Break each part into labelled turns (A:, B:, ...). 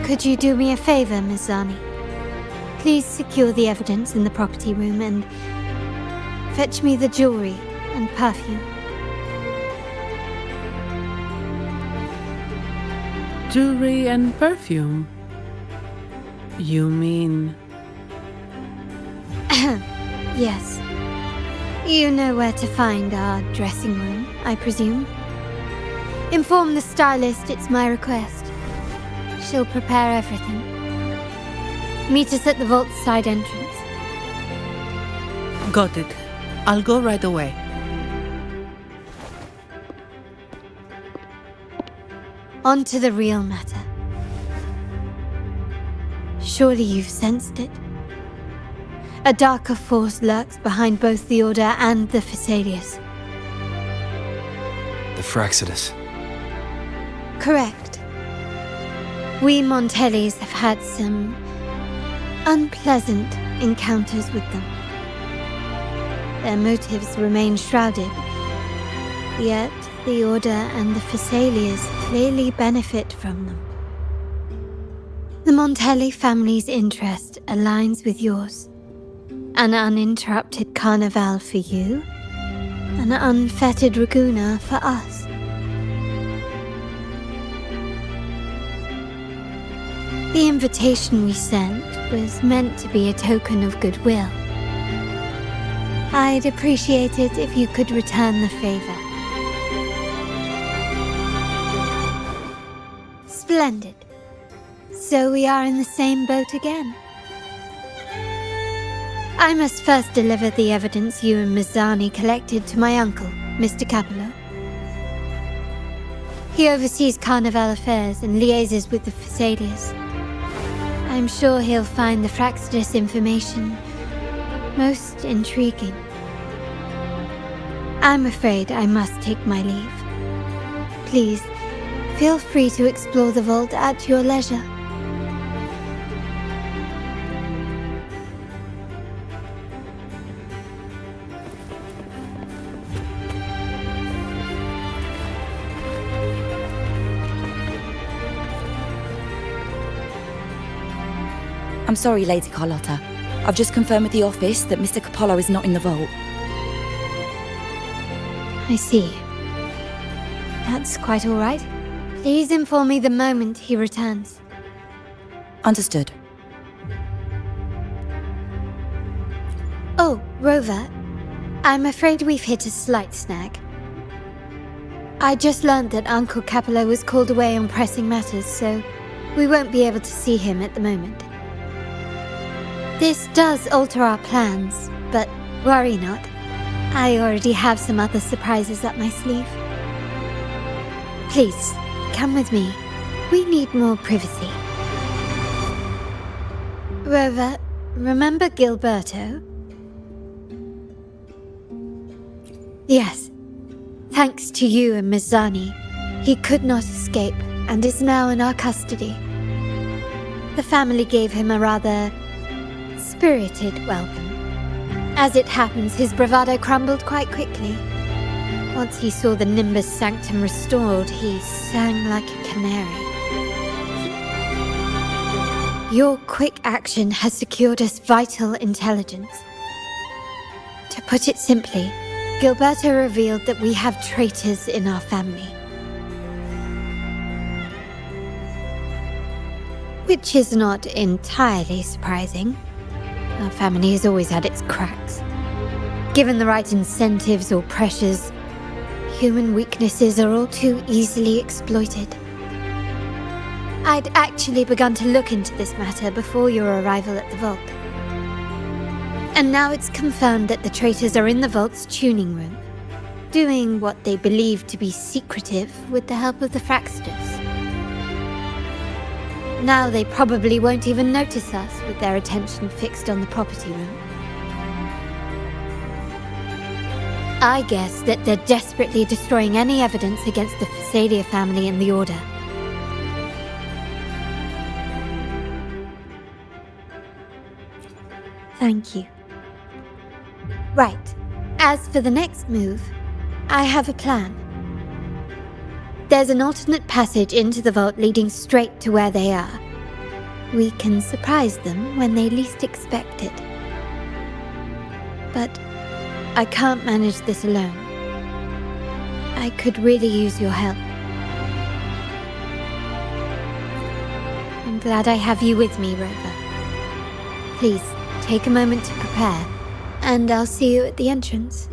A: Could you do me a favor, Miss Zani? Please secure the evidence in the property room and fetch me the jewelry and perfume.
B: Jewelry and perfume? You mean...
A: Yes. You know where to find our dressing room, I presume. Inform the stylist it's my request. She'll prepare everything. Meet us at the vault's side entrance.
B: Got it. I'll go right away.
A: On to the real matter. Surely you've sensed it. A darker force lurks behind both the Order and the Phasaelius.
C: The Fraxidus.
A: Correct. We Montellis have had some unpleasant encounters with them. Their motives remain shrouded, yet the Order and the Phasaelius clearly benefit from them. The Montelli family's interest aligns with yours. An uninterrupted carnival for you, an unfettered Raguna for us. The invitation we sent was meant to be a token of goodwill. I'd appreciate it if you could return the favor. Splendid. So we are in the same boat again. I must first deliver the evidence you and Miss Zani collected to my uncle, Mr. Capello. He oversees Carnival affairs and liaises with the Phasaelius. I'm sure he'll find the Fraxidus information most intriguing. I'm afraid I must take my leave. Please, feel free to explore the vault at your leisure.
D: I'm sorry, Lady Carlotta. I've just confirmed with the office that Mr. Capello is not in the vault.
A: I see. That's quite all right. Please inform me the moment he returns.
D: Understood.
A: Oh, Rover, I'm afraid we've hit a slight snag. I just learned that Uncle Capello was called away on pressing matters, so we won't be able to see him at the moment. This does alter our plans, but worry not. I already have some other surprises up my sleeve. Please, come with me. We need more privacy. Rover, remember Gilberto? Yes. Thanks to you and Miss Zani, he could not escape and is now in our custody. The family gave him a rather spirited welcome. As it happens, his bravado crumbled quite quickly. Once he saw the Nimbus Sanctum restored, he sang like a canary. Your quick action has secured us vital intelligence. To put it simply, Gilberto revealed that we have traitors in our family. Which is not entirely surprising. Our family has always had its cracks. Given the right incentives or pressures, Human weaknesses are all too easily exploited. I'd actually begun to look into this matter before your arrival at the vault. And now it's confirmed that the traitors are in the vault's tuning room, doing what they believe to be secretive with the help of the Fraxters. Now they probably won't even notice us with their attention fixed on the property room. I guess that they're desperately destroying any evidence against the Phasalia family and the Order. Thank you. Right. As for the next move, I have a plan. There's an alternate passage into the vault leading straight to where they are. We can surprise them when they least expect it. But I can't manage this alone. I could really use your help. I'm glad I have you with me, Rover. Please, take a moment to prepare, and I'll see you at the entrance.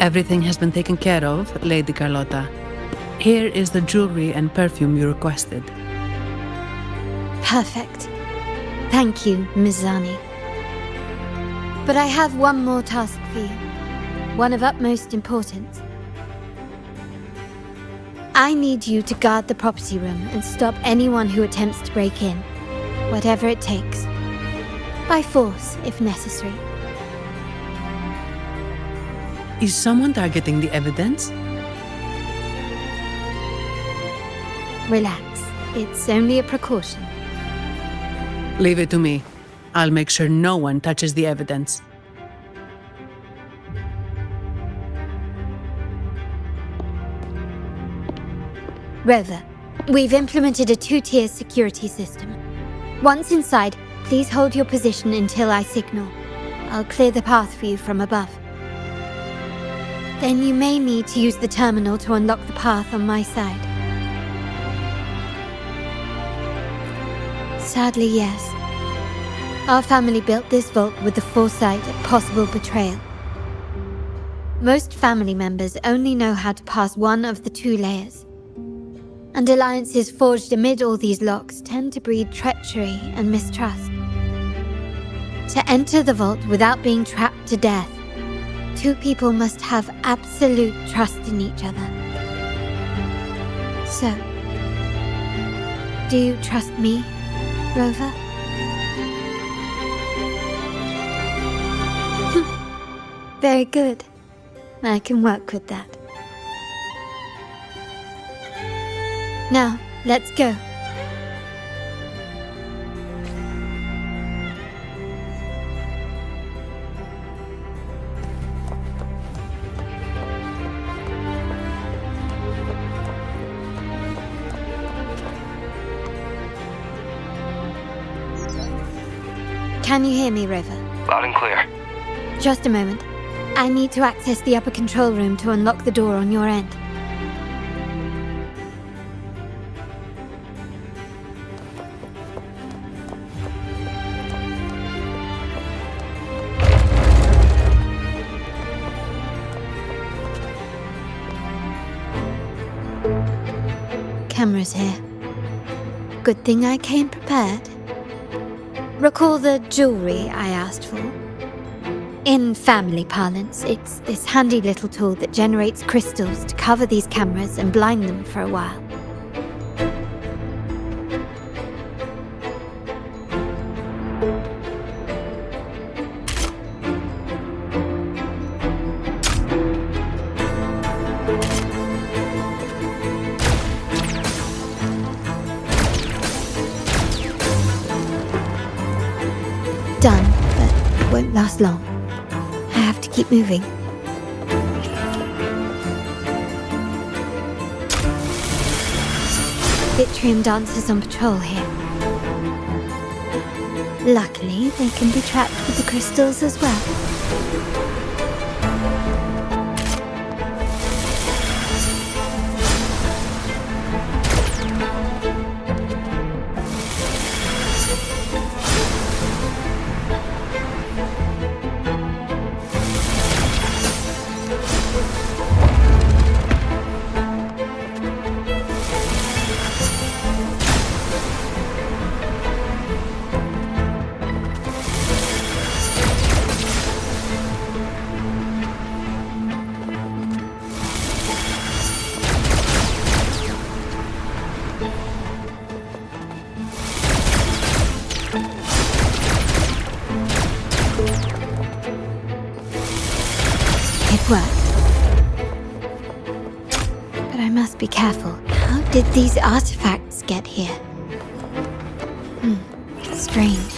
B: Everything has been taken care of, Lady Carlotta. Here is the jewelry and perfume you requested.
A: Perfect. Thank you, Miss Zani. But I have one more task for you, one of utmost importance. I need you to guard the property room and stop anyone who attempts to break in, whatever it takes. By force, if necessary.
B: Is someone targeting the evidence?
A: Relax. It's only a precaution.
B: Leave it to me. I'll make sure no one touches the evidence.
A: Rover, we've implemented a two-tier security system. Once inside, please hold your position until I signal. I'll clear the path for you from above. Then you may need to use the terminal to unlock the path on my side. Sadly, yes. Our family built this vault with the foresight of possible betrayal. Most family members only know how to pass one of the two layers. And alliances forged amid all these locks tend to breed treachery and mistrust. To enter the vault without being trapped to death, two people must have absolute trust in each other. So, do you trust me, Rover? Very good. I can work with that. Now, let's go. Can you hear me, Rover?
C: Loud and clear.
A: Just a moment. I need to access the upper control room to unlock the door on your end. Cameras here. Good thing I came prepared. Recall the jewelry I asked for? In family parlance, it's this handy little tool that generates crystals to cover these cameras and blind them for a while. Done, but it won't last long. I have to keep moving. Vitrium dancers on patrol here. Luckily, they can be trapped with the crystals as well. It worked. But I must be careful. How did these artifacts get here? Strange.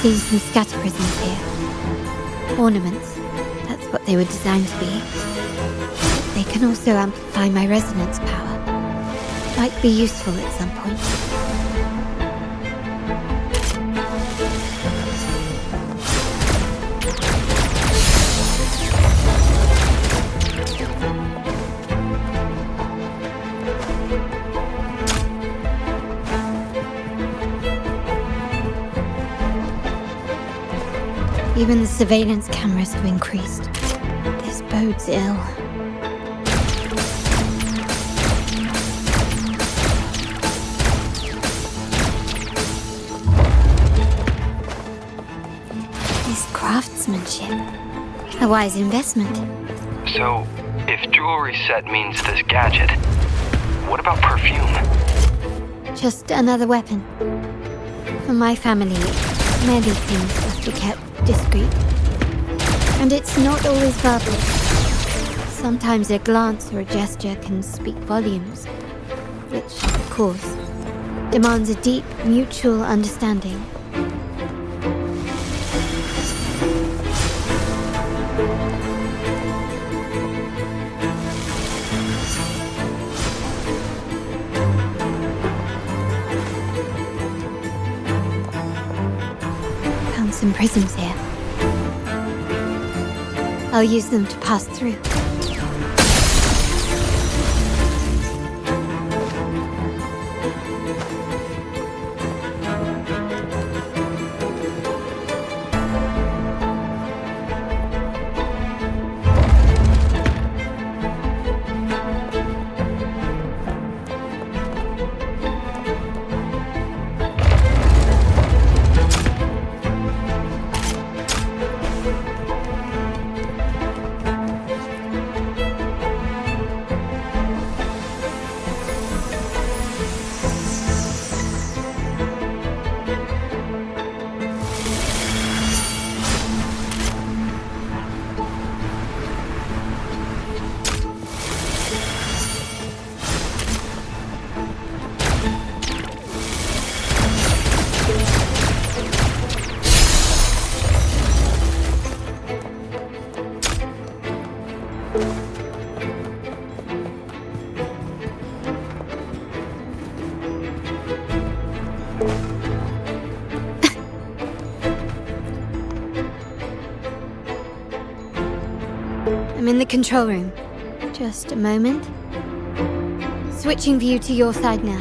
A: Seeing some scatter prisms here. Ornaments. That's what they were designed to be. But they can also amplify my resonance power. Might be useful at some point. Even the surveillance cameras have increased. This bodes ill. This craftsmanship. A wise investment.
C: So, if jewelry set means this gadget, what about perfume?
A: Just another weapon. For my family, many things must be kept discreet. And it's not always verbal. Sometimes a glance or a gesture can speak volumes, which, of course, demands a deep mutual understanding. Found some prisms here. I'll use them to pass through. I'm in the control room. Just a moment. Switching view to your side now.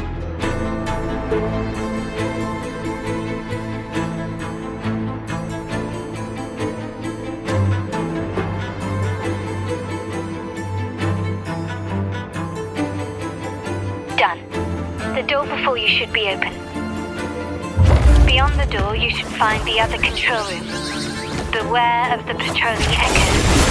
E: Done. The door before you should be open. Beyond the door, you should find the other control room. Beware of the patrolling echoes.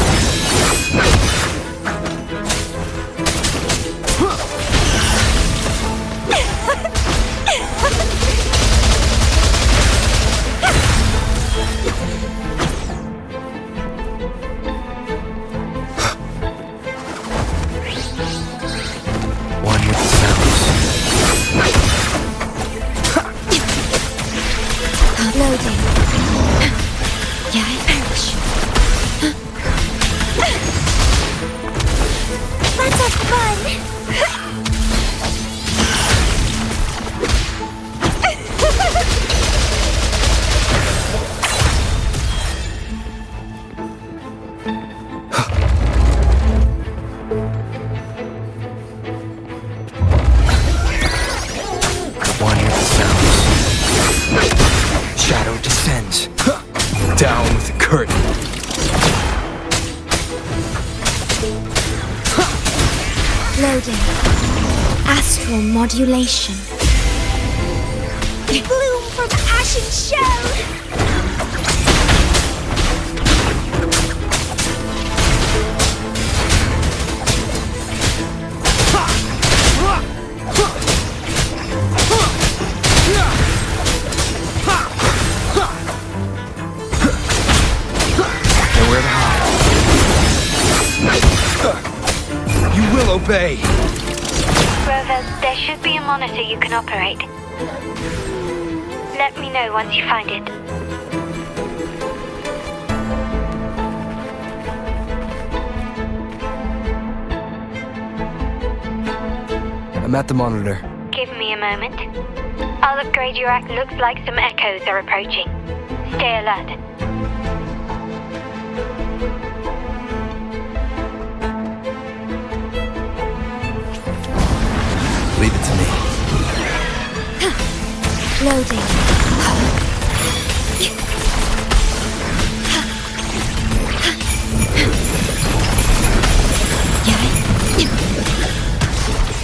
A: Loading. Astral modulation.
F: Bloom from ashen shell!
G: Nowhere to hide. You will obey.
E: Rover, there should be a monitor you can operate. Let me know once you find it.
G: I'm at the monitor.
E: Give me a moment. I'll upgrade your act. Looks like some echoes are approaching. Stay alert.
G: Leave it to me.
A: Loading.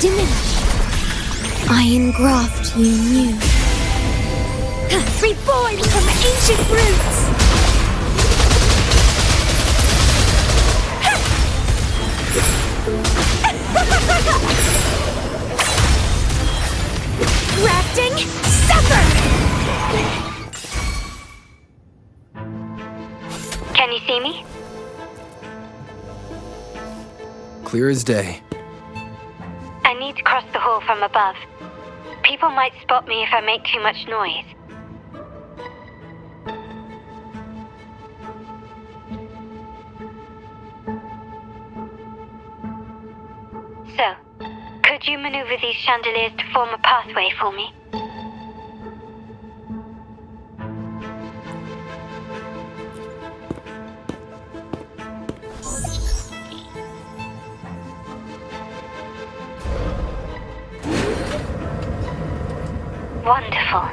A: Diminish. I engraft you new.
F: Reborn from ancient roots! Grafting, suffer!
E: Can you see me?
G: Clear as day.
E: I need to cross the hall from above. People might spot me if I make too much noise. So, could you maneuver these chandeliers to form a pathway for me? Wonderful.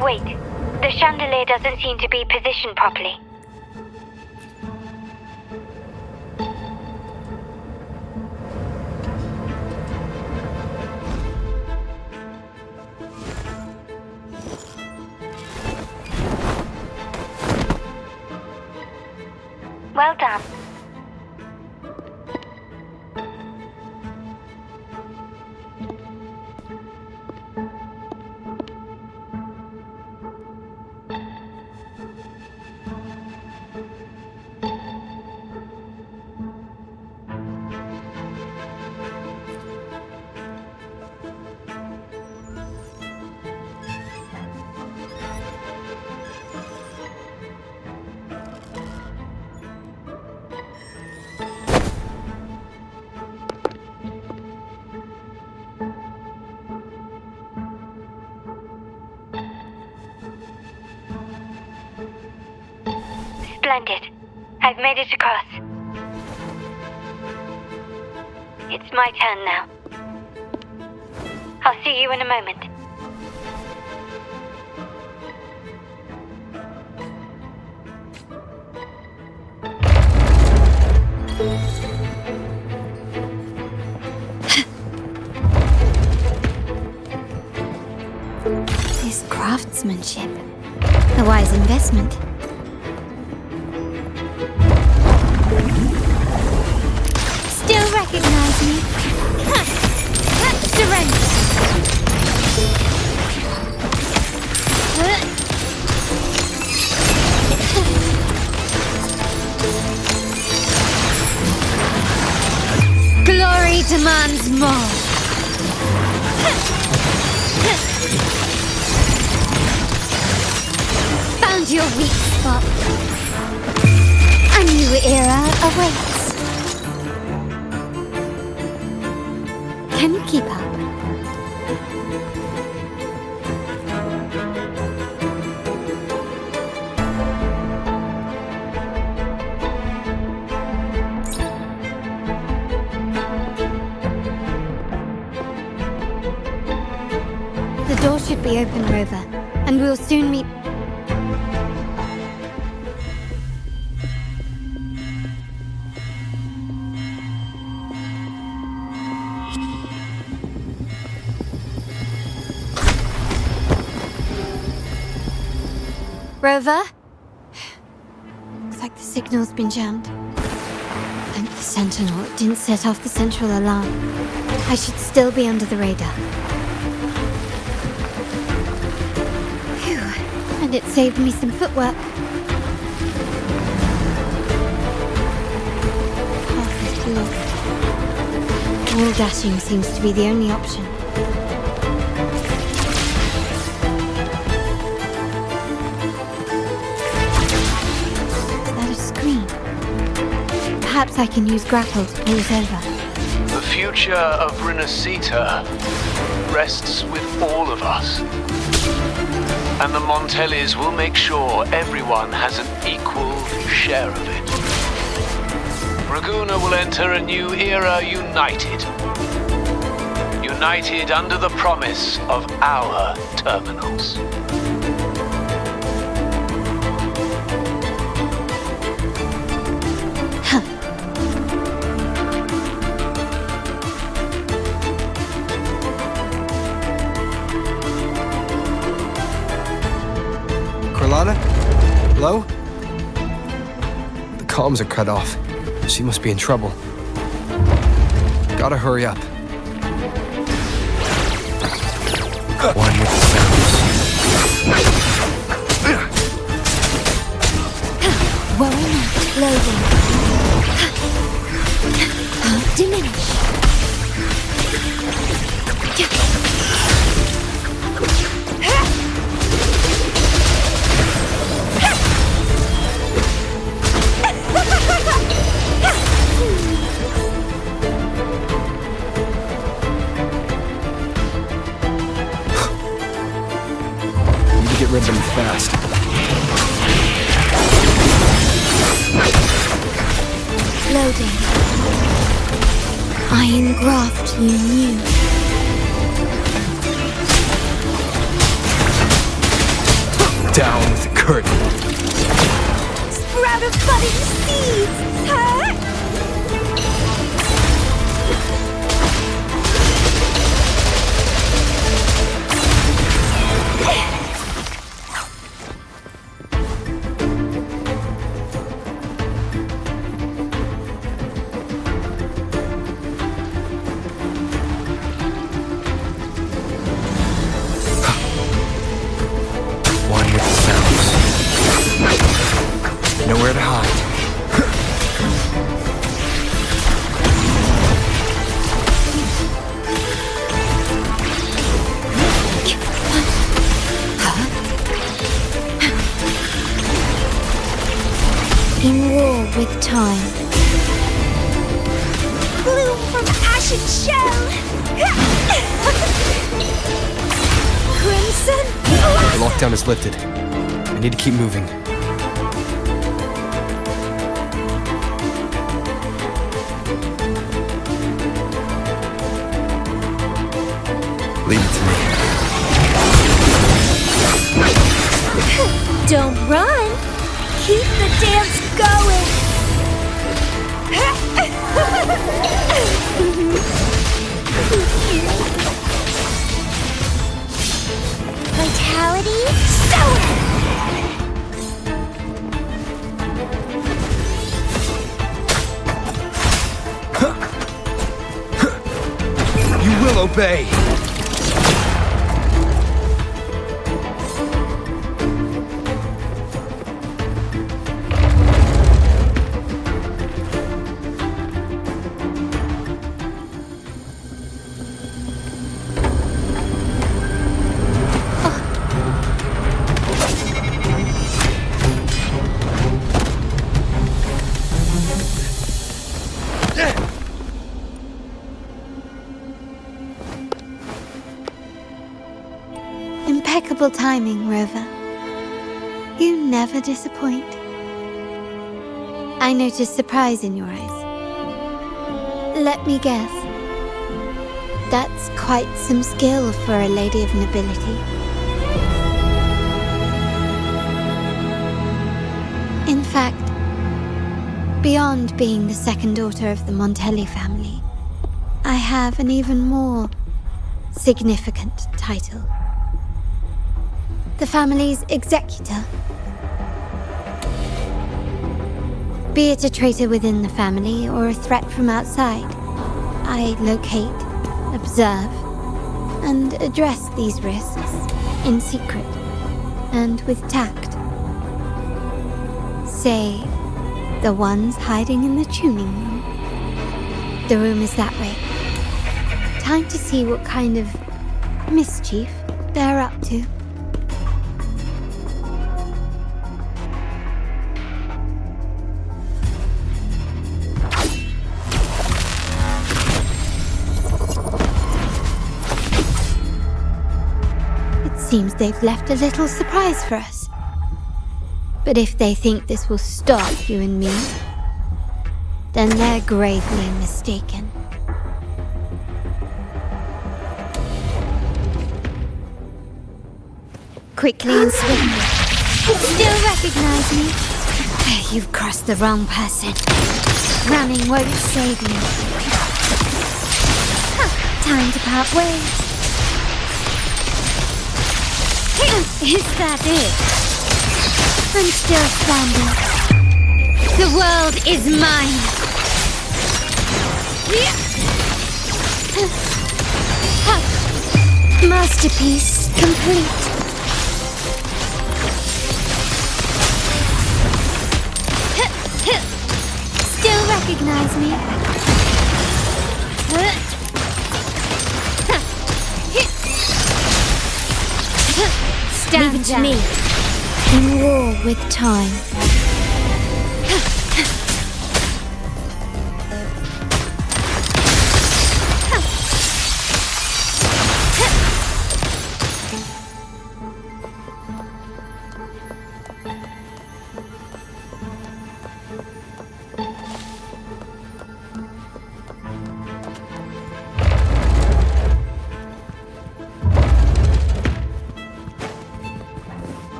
E: Wait, the chandelier doesn't seem to be positioned properly. Well done. Splendid. I've made it across. It's my turn now. I'll see you in a moment.
A: This craftsmanship. A wise investment. Still recognize me? Surrender. Glory demands more. Found your weak spot. I'm new era awaits. Can you keep up? The door should be open, Rover, and we'll soon meet. Rover? Looks like the signal's been jammed. Thank the Sentinel it didn't set off the central alarm. I should still be under the radar. Phew, and it saved me some footwork. Path is blocked. Wall dashing seems to be the only option. Perhaps I can use grapple to pull it over.
H: The future of Rinascita rests with all of us. And the Montellis will make sure everyone has an equal share of it. Raguna will enter a new era united. United under the promise of our terminals.
G: Carlotta? Hello? The comms are cut off. She must be in trouble. Gotta hurry up. One with the sounds.
A: Worry not. Loading. Diminish.
G: Get rid of them fast.
A: Loading. I engraft you new.
G: Down with the curtain.
F: Sprout of budding seeds! Huh?
G: Nowhere to hide.
A: In war with time.
F: Bloom from ashen shell! Crimson
G: The lockdown is lifted. I need to keep moving. Leave it to me.
F: Don't run! Keep the dance going! Vitality, sour!
G: You will obey!
A: Wonderful timing, Rover. You never disappoint. I noticed surprise in your eyes. Let me guess. That's quite some skill for a lady of nobility. In fact, beyond being the second daughter of the Montelli family, I have an even more significant title. The family's executor. Be it a traitor within the family or a threat from outside, I locate, observe, and address these risks in secret and with tact. Say, the ones hiding in the tuning room. The room is that way. Time to see what kind of mischief they're up to. It seems they've left a little surprise for us. But if they think this will stop you and me, then they're gravely mistaken. Quickly and swiftly. Still recognize me? You've crossed the wrong person. Running won't save you. Time to part ways. Is that it? I'm still standing. The world is mine. Masterpiece complete. Still recognize me? Stand
F: Leave it to
A: down.
F: me.
A: In war with time.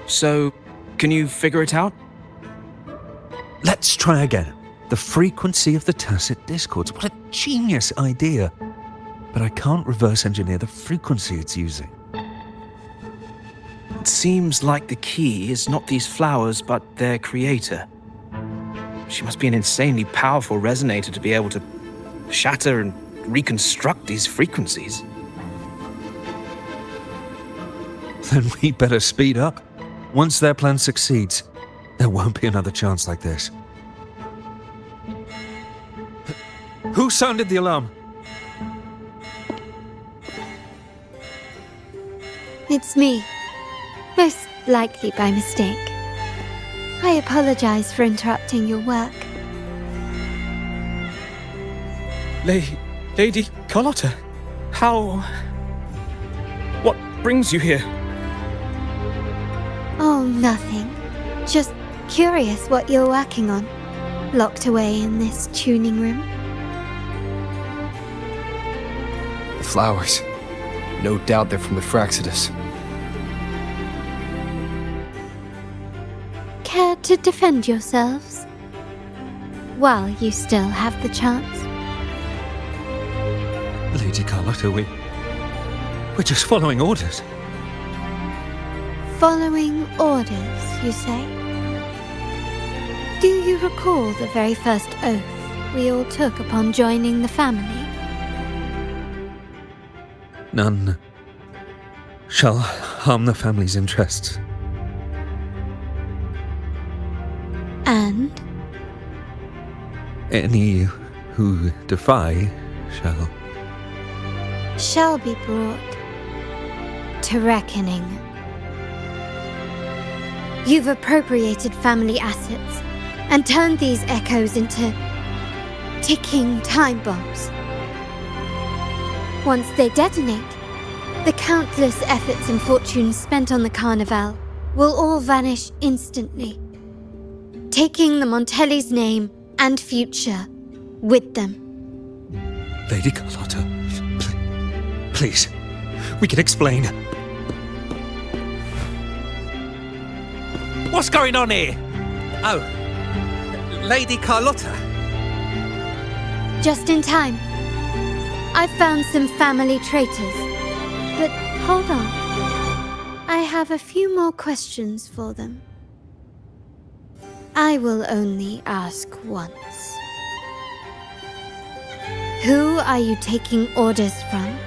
G: So, can you figure it out?
I: Let's try again. The frequency of the tacit discords. What a genius idea. But I can't reverse engineer the frequency it's using.
G: It seems like the key is not these flowers, but their creator. She must be an insanely powerful resonator to be able to shatter and reconstruct these frequencies.
I: Then we better speed up. Once their plan succeeds, there won't be another chance like this. Who sounded the alarm?
A: It's me. Most likely by mistake. I apologize for interrupting your work.
G: Lady Carlotta, how... What brings you here?
A: Oh, nothing. Just curious what you're working on. Locked away in this tuning room.
G: The flowers. No doubt they're from the Fraxidus.
A: Care to defend yourselves? While you still have the chance.
I: Lady Carlotta, we're just following orders.
A: Following orders, you say? Do you recall the very first oath we all took upon joining the family?
I: None shall harm the family's interests.
A: And?
I: Any who defy
A: shall be brought to reckoning. You've appropriated family assets and turned these echoes into ticking time bombs. Once they detonate, The countless efforts and fortunes spent on the Carnival will all vanish instantly, taking the Montelli's name and future with them.
I: Lady Carlotta, please, we can explain. What's going on here? Oh, Lady Carlotta.
A: Just in time. I've found some family traitors. But hold on. I have a few more questions for them. I will only ask once. Who are you taking orders from?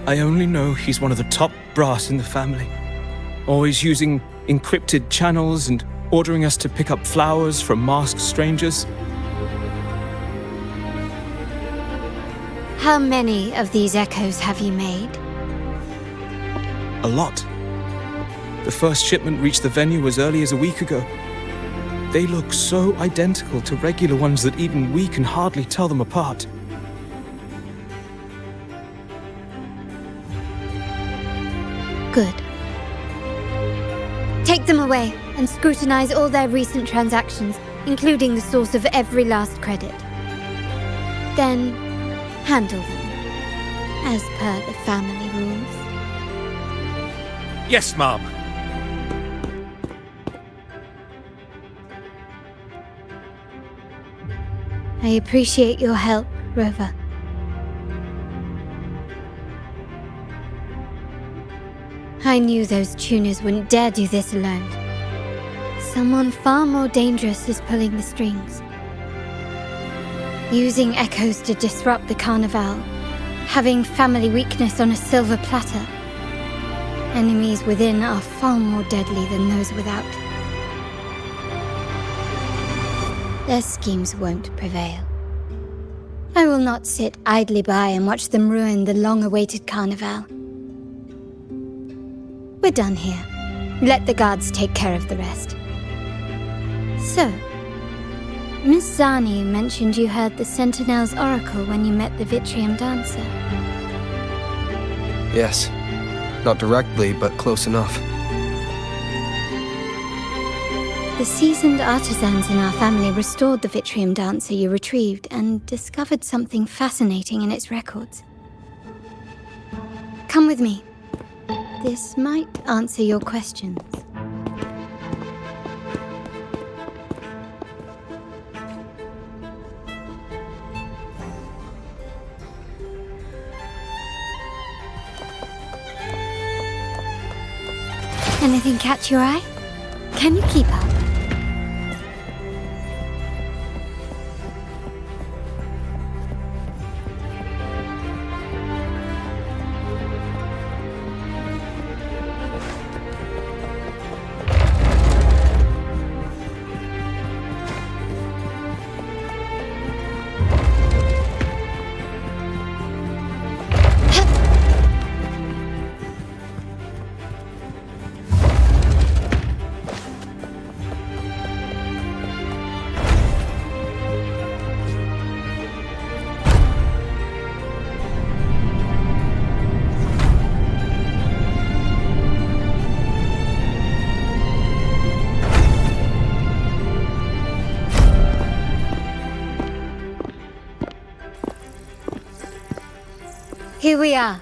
G: I only know he's one of the top brass in the family. Always using encrypted channels and ordering us to pick up flowers from masked strangers.
A: How many of these echoes have you made?
G: A lot. The first shipment reached the venue as early as a week ago. They look so identical to regular ones that even we can hardly tell them apart.
A: Good. Take them away and scrutinize all their recent transactions, including the source of every last credit. Then, handle them, as per the family rules.
I: Yes, Mom.
A: I appreciate your help, Rover. I knew those tuners wouldn't dare do this alone. Someone far more dangerous is pulling the strings. Using echoes to disrupt the Carnival, having family weakness on a silver platter. Enemies within are far more deadly than those without. Their schemes won't prevail. I will not sit idly by and watch them ruin the long-awaited Carnival. We're done here. Let the guards take care of the rest. So, Miss Zani mentioned you heard the Sentinel's oracle when you met the Vitrium Dancer.
C: Yes. Not directly, but close enough.
A: The seasoned artisans in our family restored the Vitrium Dancer you retrieved and discovered something fascinating in its records. Come with me. This might answer your questions. Anything catch your eye? Can you keep up? Here we are,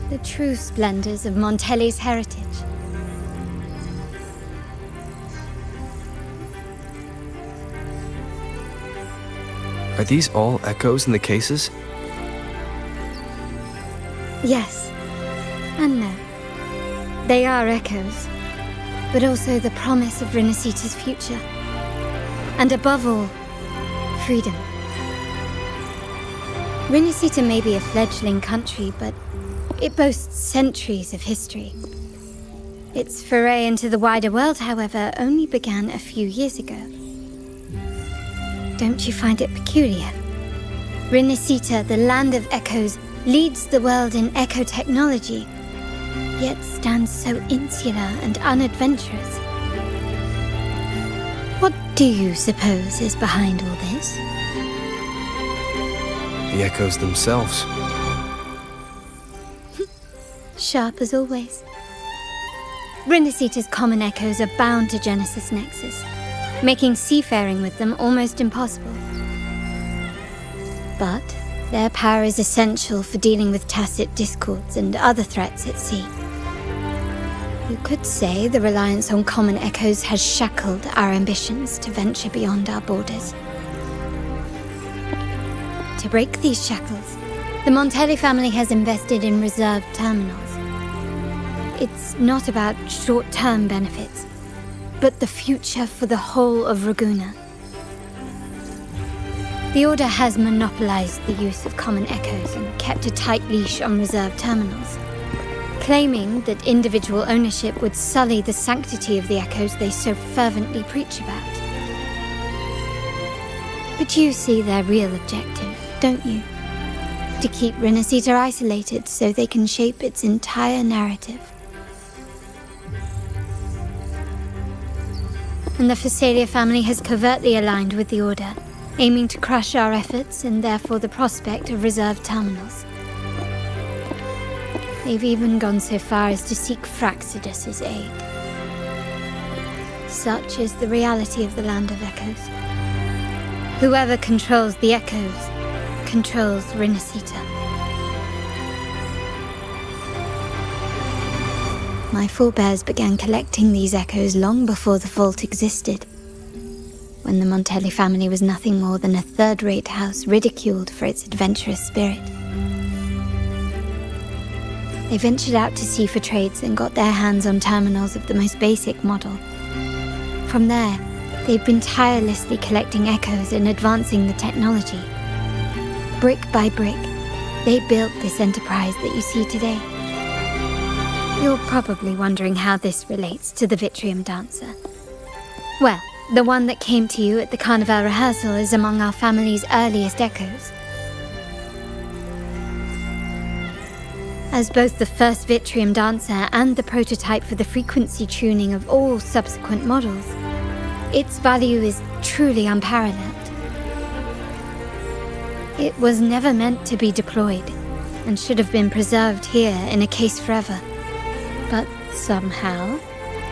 A: the true splendors of Montelli's heritage.
C: Are these all echoes in the cases?
A: Yes, and no. They are echoes, but also the promise of Rinascita's future. And above all, freedom. Rinascita may be a fledgling country, but it boasts centuries of history. Its foray into the wider world, however, only began a few years ago. Don't you find it peculiar? Rinascita, the land of echoes, leads the world in echo technology, yet stands so insular and unadventurous. What do you suppose is behind all this?
C: The echoes themselves.
A: sharp as always. Rinascita's common echoes are bound to Genesis Nexus, making seafaring with them almost impossible. But their power is essential for dealing with tacit discords and other threats at sea. You could say the reliance on common echoes has shackled our ambitions to venture beyond our borders. To break these shackles, the Montelli family has invested in reserve terminals. It's not about short-term benefits, but the future for the whole of Ragusa. The Order has monopolized the use of common echoes and kept a tight leash on reserve terminals, claiming that individual ownership would sully the sanctity of the echoes they so fervently preach about. But you see their real objective, don't you? To keep Rinascita isolated so they can shape its entire narrative. And the Phasalia family has covertly aligned with the Order, aiming to crush our efforts and therefore the prospect of reserve terminals. They've even gone so far as to seek Fraxidus's aid. Such is the reality of the Land of Echoes. Whoever controls the Echoes controls Rinascita. My forebears began collecting these echoes long before the vault existed, when the Montelli family was nothing more than a third-rate house ridiculed for its adventurous spirit. They ventured out to sea for trades and got their hands on terminals of the most basic model. From there, they've been tirelessly collecting echoes and advancing the technology. Brick by brick, they built this enterprise that you see today. You're probably wondering how this relates to the Vitrium Dancer. Well, the one that came to you at the Carnival rehearsal is among our family's earliest echoes. As both the first Vitrium Dancer and the prototype for the frequency tuning of all subsequent models, its value is truly unparalleled. It was never meant to be deployed, and should have been preserved here in a case forever. But somehow,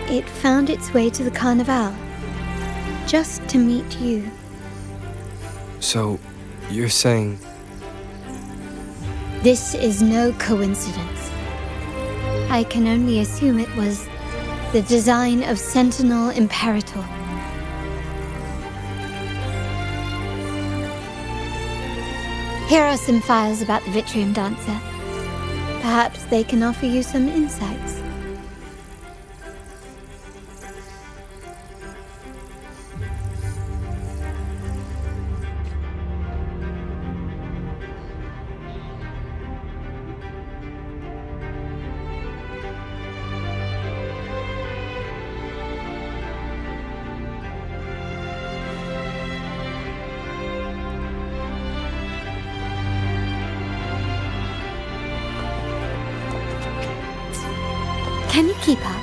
A: it found its way to the Carnival, just to meet you.
J: So, you're saying...
A: This is no coincidence. I can only assume it was the design of Sentinel Imperator. Here are some files about the Vitrium Dancer. Perhaps they can offer you some insights. Can you keep up?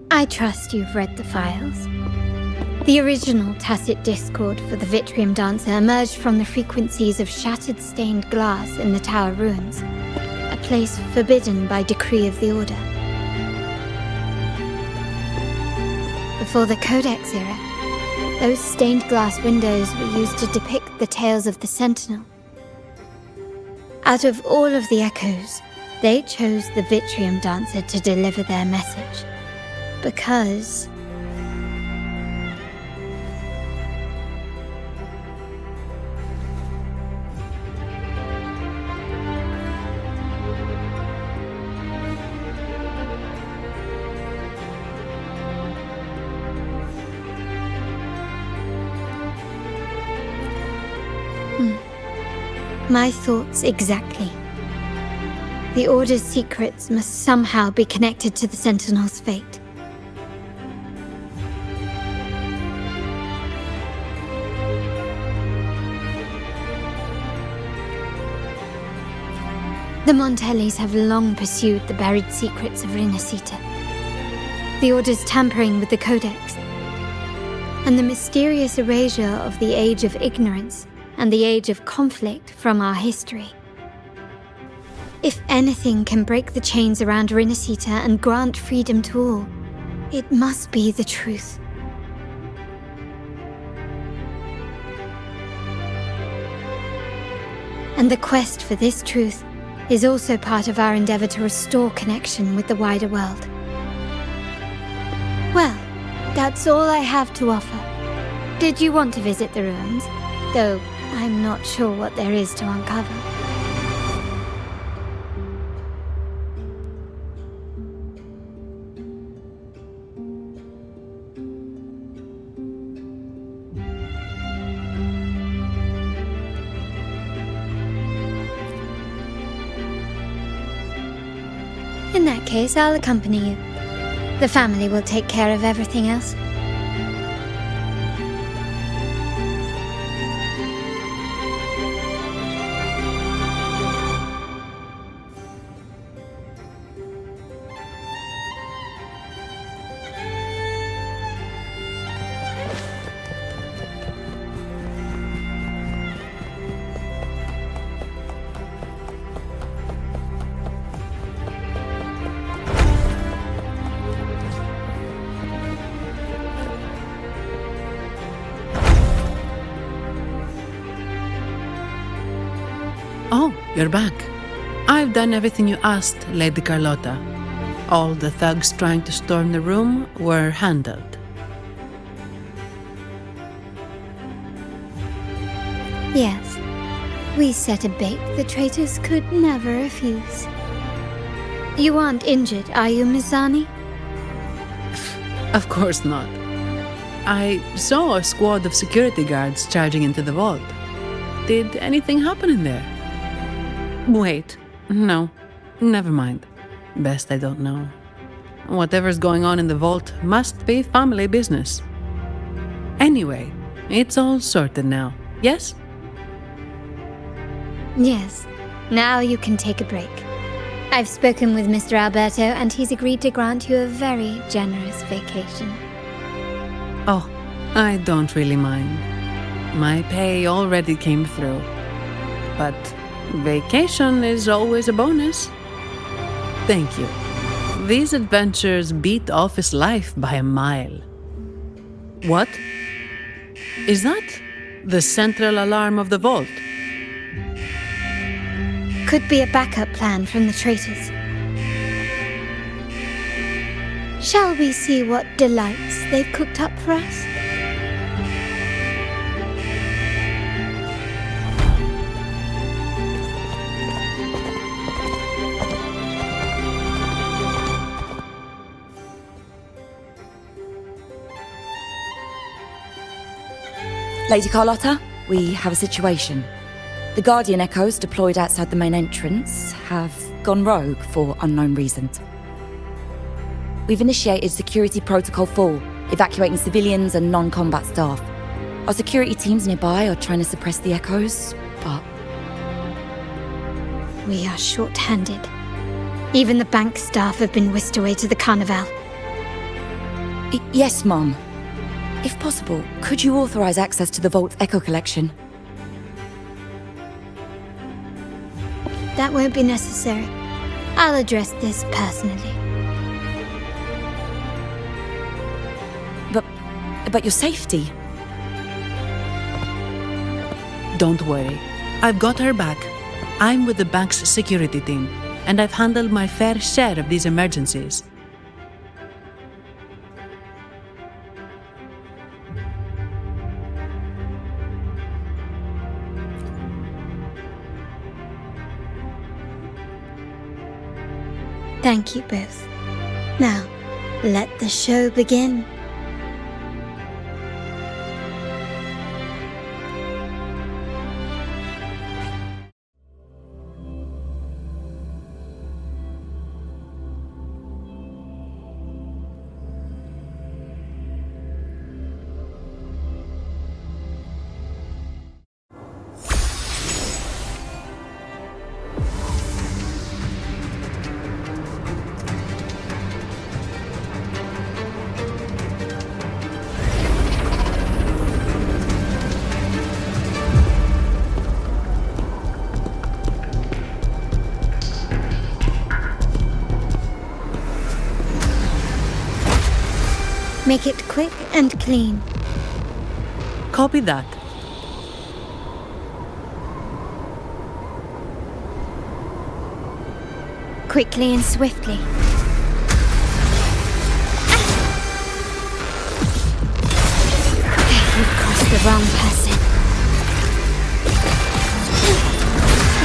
A: I trust you've read the files. The original tacit discord for the Vitrium Dancer emerged from the frequencies of shattered stained glass in the tower ruins, a place forbidden by decree of the Order. Before the Codex era, those stained glass windows were used to depict the tales of the Sentinel. Out of all of the echoes, they chose the Vitrium Dancer to deliver their message. Because... My thoughts exactly. The Order's secrets must somehow be connected to the Sentinel's fate. The Montellis have long pursued the buried secrets of Rinascita. the Order's tampering with the Codex, and the mysterious erasure of the Age of Ignorance and the Age of Conflict from our history. If anything can break the chains around Rinascita and grant freedom to all, it must be the truth. And the quest for this truth is also part of our endeavor to restore connection with the wider world. Well, that's all I have to offer. Did you want to visit the ruins? Though I'm not sure what there is to uncover. In that case, I'll accompany you. The family will take care of everything else.
B: Oh, you're back. I've done everything you asked, Lady Carlotta. All the thugs trying to storm the room were handled.
A: Yes, we set a bait the traitors could never refuse. You aren't injured, are you, Mizani?
B: Of course not. I saw a squad of security guards charging into the vault. Did anything happen in there? Wait, no, never mind. Best I don't know. Whatever's going on in the vault must be family business. Anyway, it's all sorted now, yes?
A: Yes. Now you can take a break. I've spoken with Mr. Alberto, and he's agreed to grant you a very generous vacation.
B: Oh, I don't really mind. My pay already came through. But vacation is always a bonus. Thank you. These adventures beat office life by a mile. What? Is that the central alarm of the vault?
A: Could be a backup plan from the traitors. Shall we see what delights they've cooked up for us?
D: Lady Carlotta, we have a situation. The Guardian Echoes deployed outside the main entrance have gone rogue for unknown reasons. We've initiated Security Protocol 4, evacuating civilians and non-combat staff. Our security teams nearby are trying to suppress the Echoes, but...
A: We are short-handed. Even the bank staff have been whisked away to the Carnival.
D: Yes, Mum. If possible, could you authorize access to the Vault's Echo collection?
A: That won't be necessary. I'll address this personally.
D: But your safety?
B: Don't worry. I've got her back. I'm with the bank's security team, and I've handled my fair share of these emergencies.
A: Thank you both. Now, let the show begin. quick and clean.
B: Copy that.
A: Quickly and swiftly. You've crossed the wrong person.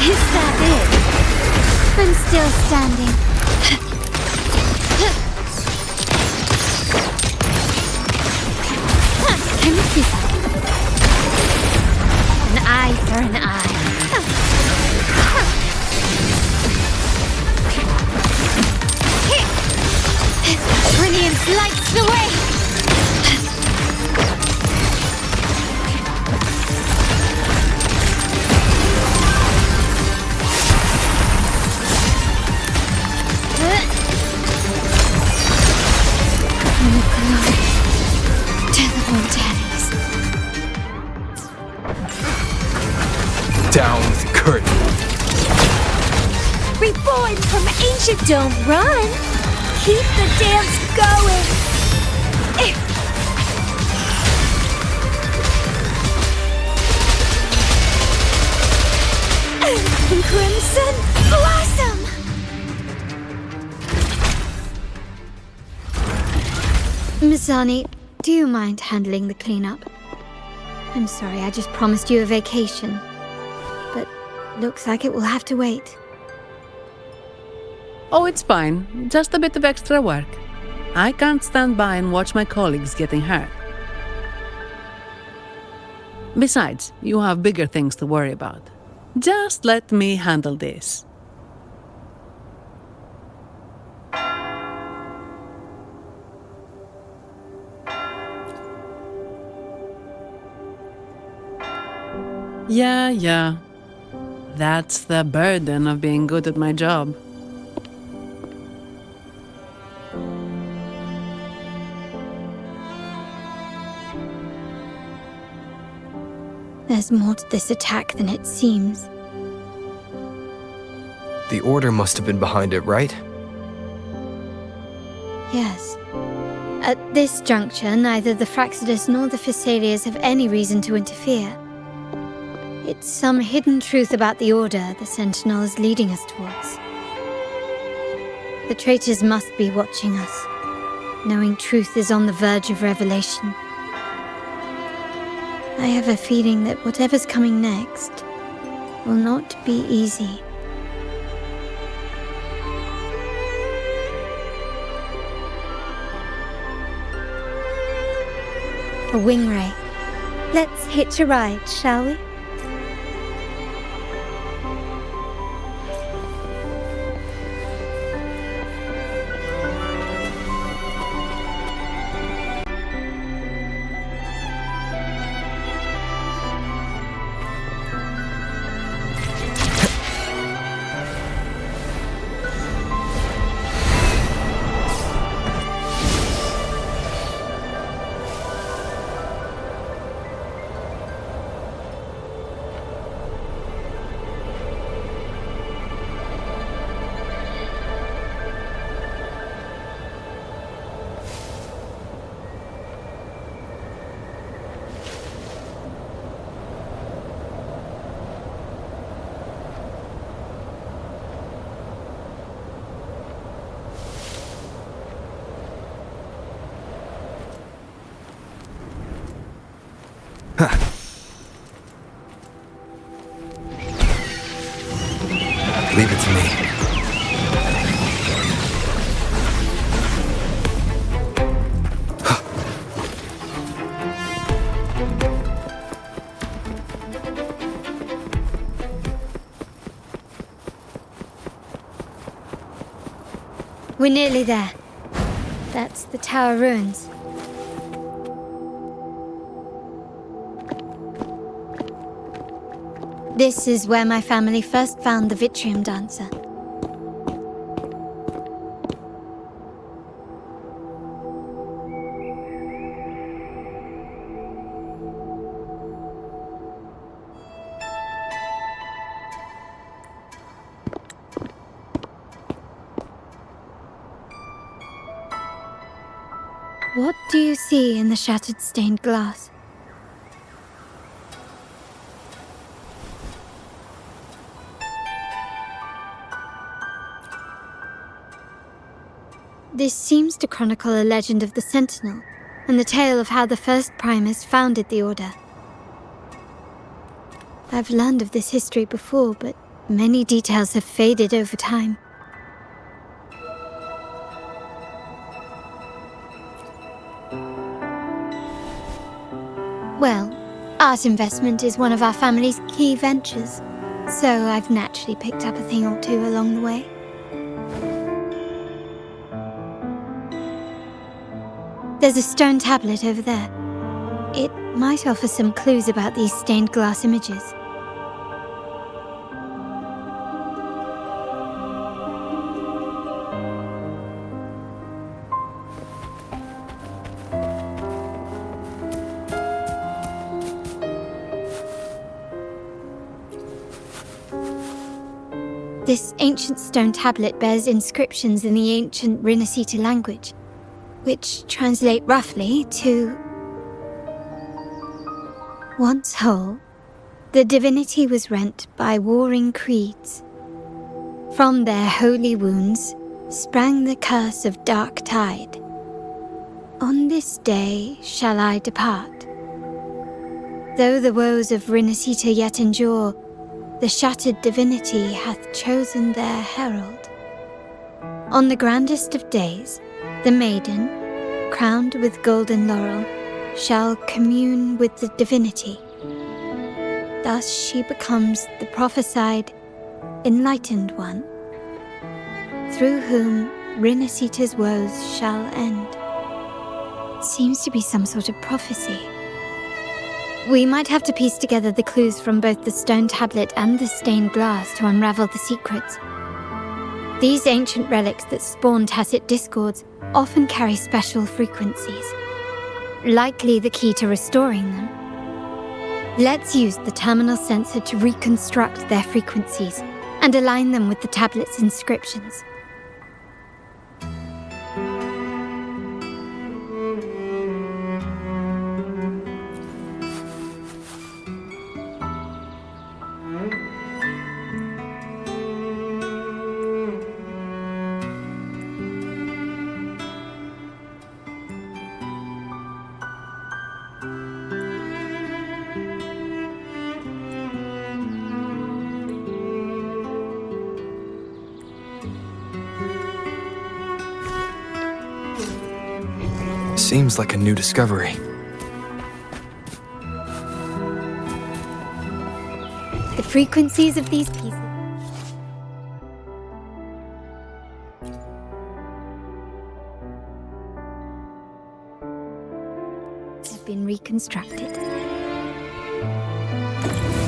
A: Is that it? I'm still standing. Can you keep up? An eye for an eye. Brilliance lights the way! Glory to the Montellis.
J: Down with the curtain.
F: Reborn from ancient. Don't run. Keep the dance going. Crimson Blossom!
A: Mizani, do you mind handling the cleanup? I'm sorry, I just promised you a vacation. But looks like it will have to wait.
B: Oh, it's fine. Just a bit of extra work. I can't stand by and watch my colleagues getting hurt. Besides, you have bigger things to worry about. Just let me handle this. Yeah. That's the burden of being good at my job.
A: There's more to this attack than it seems.
J: The Order must have been behind it, right?
A: Yes. At this juncture, neither the Fraxidus nor the Phassalias have any reason to interfere. It's some hidden truth about the Order the Sentinel is leading us towards. The traitors must be watching us, knowing truth is on the verge of revelation. I have a feeling that whatever's coming next will not be easy. A wing ray. Let's hitch a ride, shall we?
J: Leave it to me.
A: We're nearly there. That's the tower ruins. This is where my family first found the Vitrium Dancer. What do you see in the shattered stained glass? This seems to chronicle a legend of the Sentinel, and the tale of how the first Primus founded the Order. I've learned of this history before, but many details have faded over time. Well, art investment is one of our family's key ventures, so I've naturally picked up a thing or two along the way. There's a stone tablet over there. It might offer some clues about these stained glass images. This ancient stone tablet bears inscriptions in the ancient Rinascita language, which translate roughly to... Once whole, the divinity was rent by warring creeds. From their holy wounds sprang the curse of dark tide. On this day shall I depart. Though the woes of Rinascita yet endure, the shattered divinity hath chosen their herald. On the grandest of days, the maiden, crowned with golden laurel, shall commune with the divinity. Thus she becomes the prophesied, enlightened one, through whom Rinascita's woes shall end. It seems to be some sort of prophecy. We might have to piece together the clues from both the stone tablet and the stained glass to unravel the secrets. These ancient relics that spawn tacit discords often carry special frequencies, likely the key to restoring them. Let's use the terminal sensor to reconstruct their frequencies and align them with the tablet's inscriptions.
J: Seems like a new discovery.
A: The frequencies of these pieces have been reconstructed.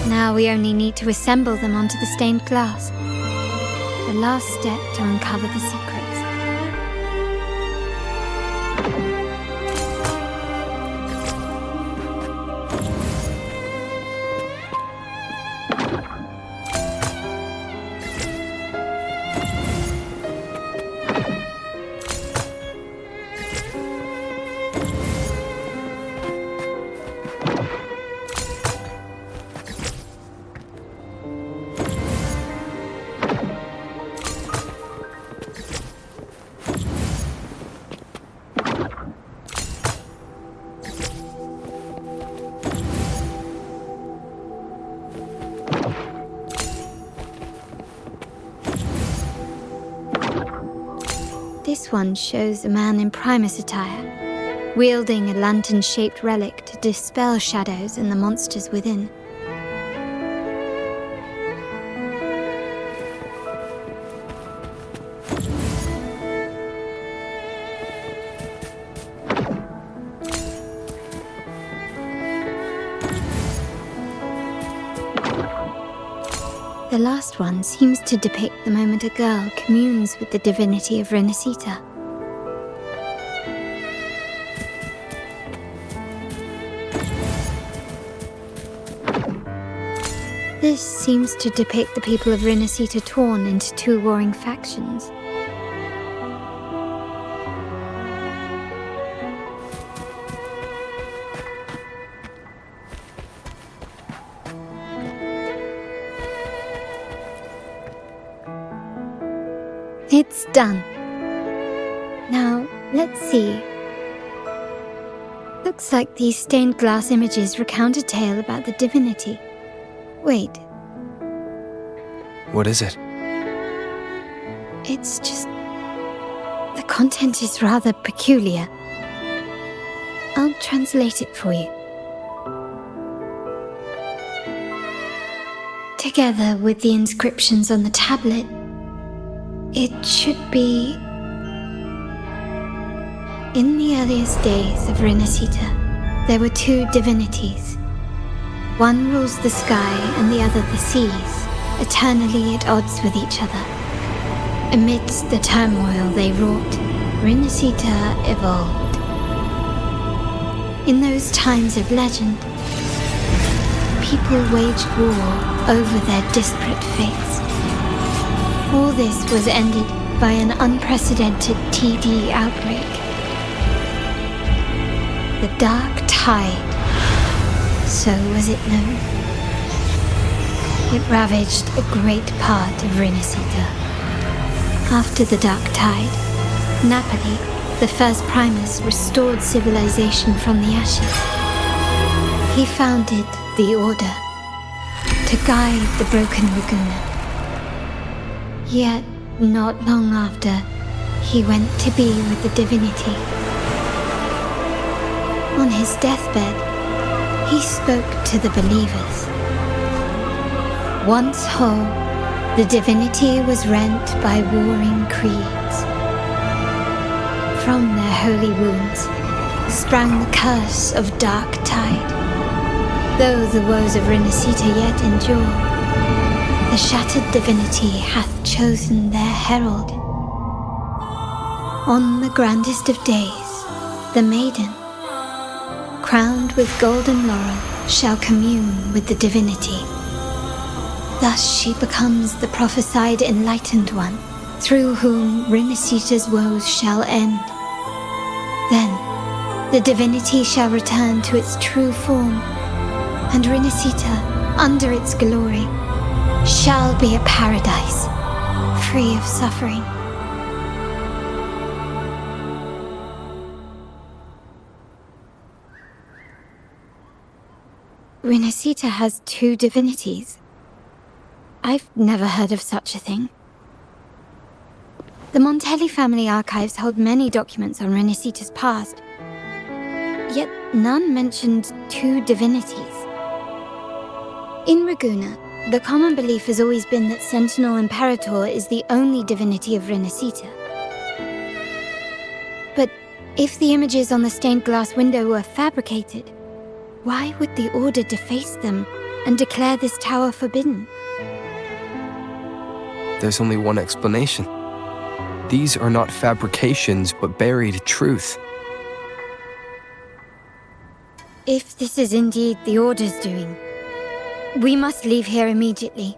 A: Now we only need to assemble them onto the stained glass. The last step to uncover the secrets. This one shows a man in Primus attire, wielding a lantern-shaped relic to dispel shadows and the monsters within. The last one seems to depict the moment a girl communes with the divinity of Rinascita. This seems to depict the people of Rinascita torn into two warring factions. It's done. Now, let's see. Looks like these stained glass images recount a tale about the divinity. Wait,
J: What is it?
A: it's just... the content is rather peculiar. I'll translate it for you. Together with the inscriptions on the tablet, it should be... In the earliest days of Rinascita, there were two divinities. One rules the sky and the other the seas, eternally at odds with each other. Amidst the turmoil they wrought, Rinascita evolved. In those times of legend, people waged war over their disparate fates. All this was ended by an unprecedented TD outbreak. The Dark Tide, so was it known. It ravaged a great part of Rinascita. After the Dark Tide, Napoli, the first Primus, restored civilization from the ashes. He founded the Order to guide the broken Laguna. Yet, not long after, he went to be with the divinity. On his deathbed, he spoke to the believers. Once whole, the divinity was rent by warring creeds. From their holy wounds sprang the curse of Dark Tide. Though the woes of Rinascita yet endure, the shattered divinity hath chosen their herald. On the grandest of days, the maiden, crowned with golden laurel, shall commune with the divinity. Thus she becomes the prophesied enlightened one, through whom Rinascita's woes shall end. Then, the divinity shall return to its true form, and Rinascita, under its glory, shall be a paradise, free of suffering. Rinascita has two divinities. I've never heard of such a thing. The Montelli family archives hold many documents on Rinascita's past, yet none mentioned two divinities. In Ragusa, the common belief has always been that Sentinel Imperator is the only divinity of Rinascita. But if the images on the stained glass window were fabricated, why would the Order deface them and declare this tower forbidden?
J: There's only one explanation. These are not fabrications, but buried truth.
A: If this is indeed the Order's doing, we must leave here immediately.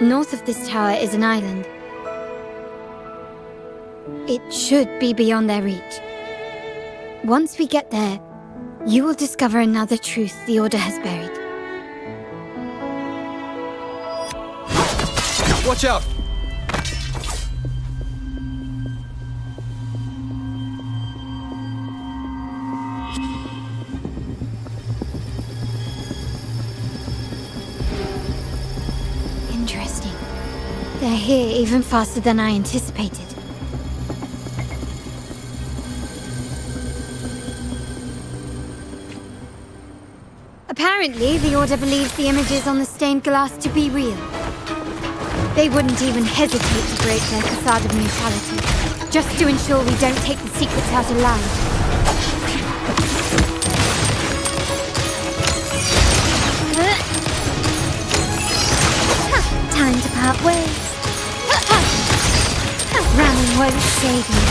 A: North of this tower is an island. It should be beyond their reach. Once we get there, you will discover another truth the Order has buried.
J: Watch out!
A: Interesting. They're here even faster than I anticipated. Apparently, the Order believes the images on the stained glass to be real. They wouldn't even hesitate to break their facade of neutrality, just to ensure we don't take the secrets out alive. Time to part ways. Ramming won't save you.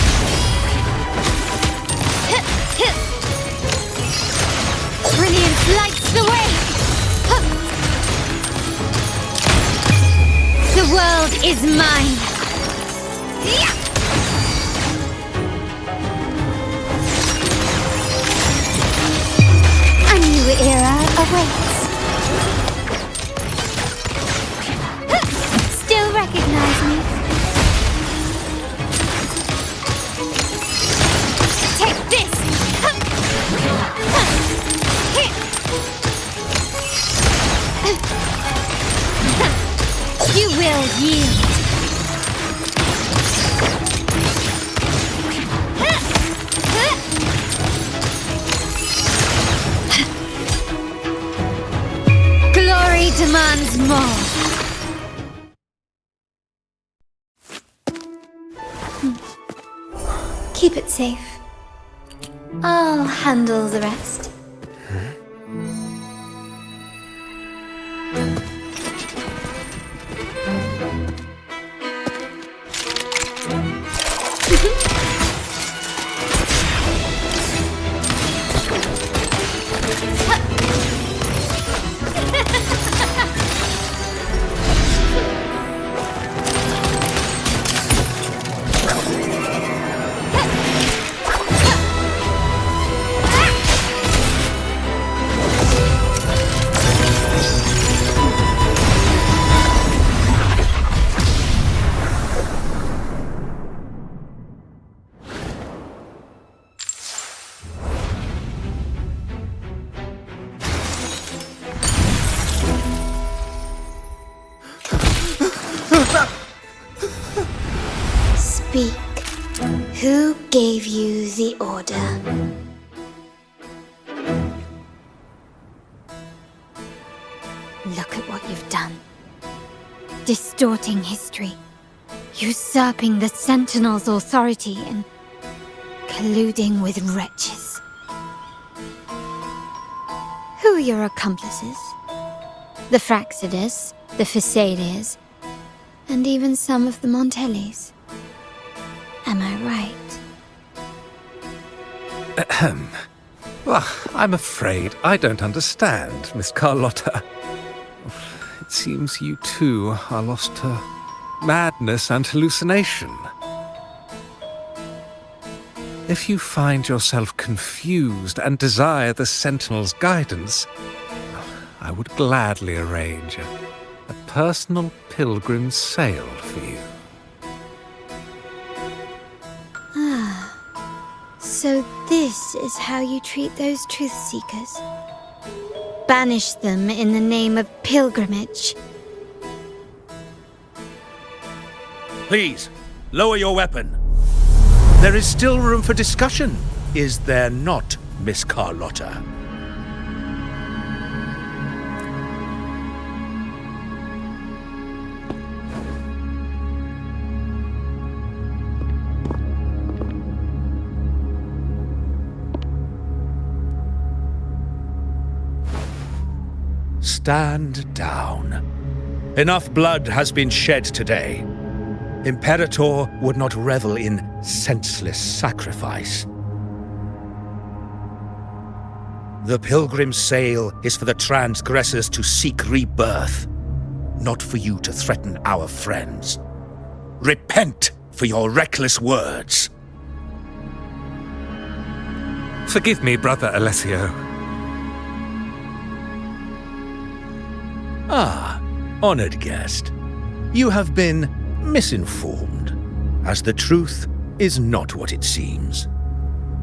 A: Brilliance lights the way! The world is mine! A new era awaits.
F: all yield.
A: Glory demands more. Keep it safe. I'll handle the rest. Speak. Who gave you the order? Look at what you've done. Distorting history. Usurping the Sentinel's authority and colluding with wretches. Who are your accomplices? The Fraxidus, the Phisades, and even some of the Montellis. Am I right?
I: Ahem. Well, I'm afraid I don't understand, Miss Carlotta. It seems you too are lost to madness and hallucination. If you find yourself confused and desire the Sentinel's guidance, I would gladly arrange a personal pilgrim sail for you.
A: So this is how you treat those truth seekers? Banish them in the name of pilgrimage.
K: Please, lower your weapon. There is still room for discussion, is there not, Miss Carlotta? Stand down. Enough blood has been shed today. Imperator would not revel in senseless sacrifice. The pilgrim's sail is for the transgressors to seek rebirth, not for you to threaten our friends. Repent for your reckless words.
I: Forgive me, Brother Alessio.
K: Ah, honored guest. You have been misinformed, as the truth is not what it seems.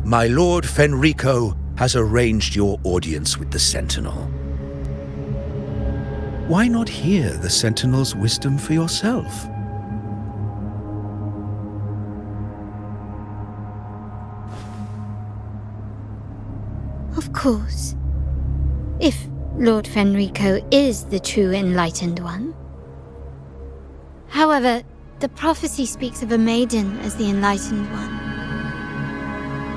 K: My Lord Fenrico has arranged your audience with the Sentinel. Why not hear the Sentinel's wisdom for yourself?
A: Of course. If Lord Fenrico is the true enlightened one. However, the prophecy speaks of a maiden as the enlightened one.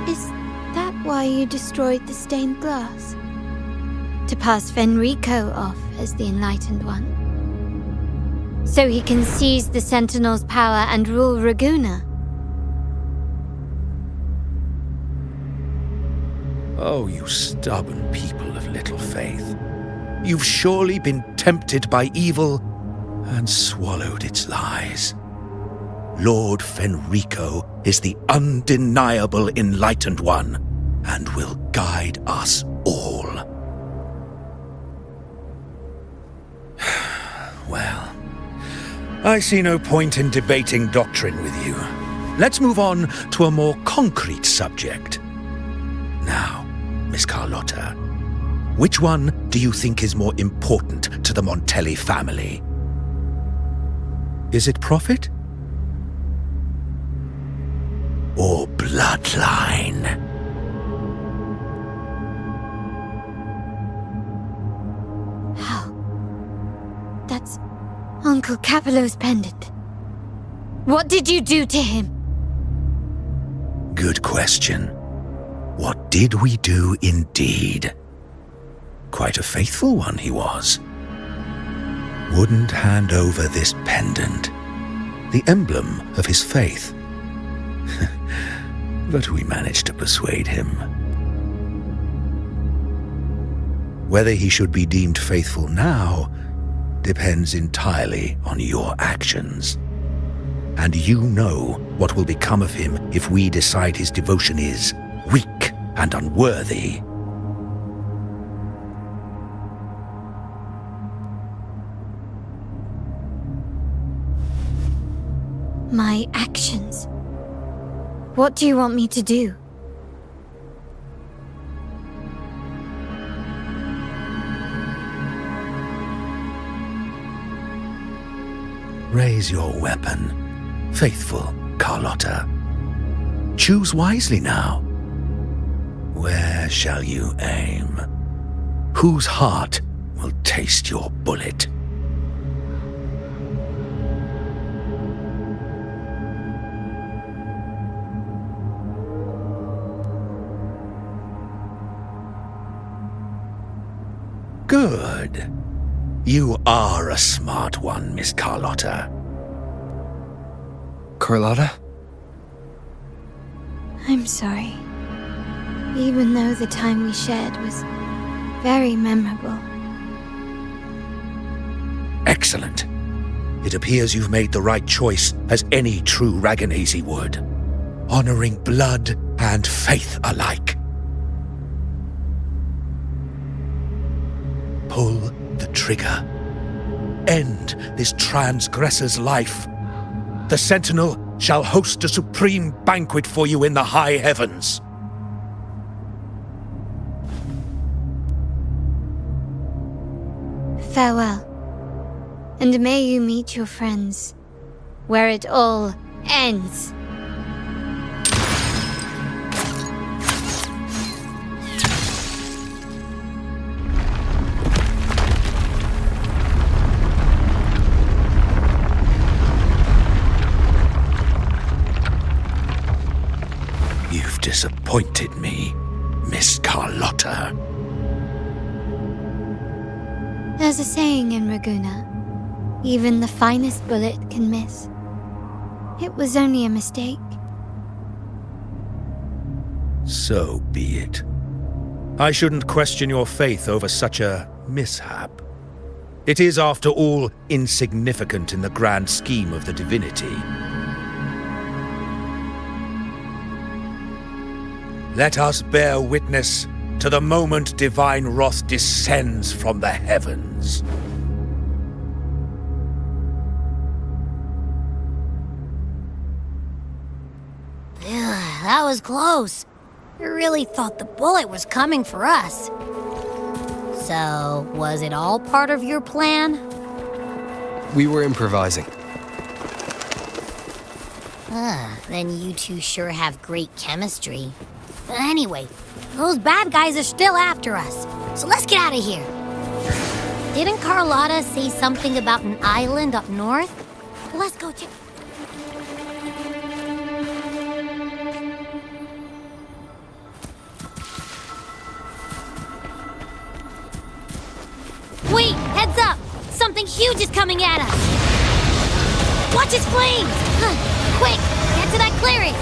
A: Is that why you destroyed the stained glass? To pass Fenrico off as the enlightened one? So he can seize the Sentinel's power and rule Raguna?
K: Oh, you stubborn people of little faith. You've surely been tempted by evil and swallowed its lies. Lord Fenrico is the undeniable enlightened one and will guide us all. Well, I see no point in debating doctrine with you. Let's move on to a more concrete subject. Now, Miss Carlotta, which one do you think is more important to the Montelli family? Is it profit? Or bloodline?
A: How? That's Uncle Capello's pendant. What did you do to him?
K: Good question. What did we do indeed? Quite a faithful one he was. Wouldn't hand over this pendant, the emblem of his faith. But we managed to persuade him. Whether he should be deemed faithful now depends entirely on your actions. And you know what will become of him if we decide his devotion is weak and unworthy.
A: My actions. What do you want me to do?
K: Raise your weapon, faithful Carlotta. Choose wisely now. Where shall you aim? Whose heart will taste your bullet? Good. You are a smart one, Miss Carlotta.
J: Carlotta?
A: I'm sorry. Even though the time we shared was very memorable.
K: Excellent. It appears you've made the right choice, as any true Raganazy would. Honoring blood and faith alike. Pull the trigger. End this transgressor's life. The Sentinel shall host a supreme banquet for you in the high heavens.
A: Farewell. And may you meet your friends where it all ends.
K: You've disappointed me, Miss Carlotta.
A: There's a saying in Raguna, even the finest bullet can miss. It was only a mistake.
K: So be it. I shouldn't question your faith over such a mishap. It is, after all, insignificant in the grand scheme of the divinity. Let us bear witness to the moment divine wrath descends from the heavens.
F: That was close. I really thought the bullet was coming for us. So, was it all part of your plan?
J: We were improvising.
F: Then you two sure have great chemistry. But anyway, those bad guys are still after us. So let's get out of here. Didn't Carlotta say something about an island up north? Let's go check. Wait, heads up! Something huge is coming at us! Watch its flames! Quick, get to that clearing!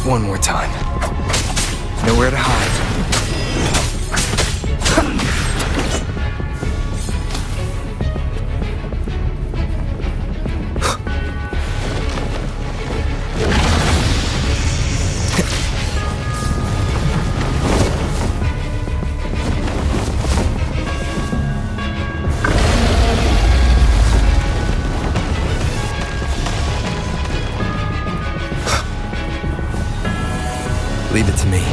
J: One more time. Nowhere to hide. me.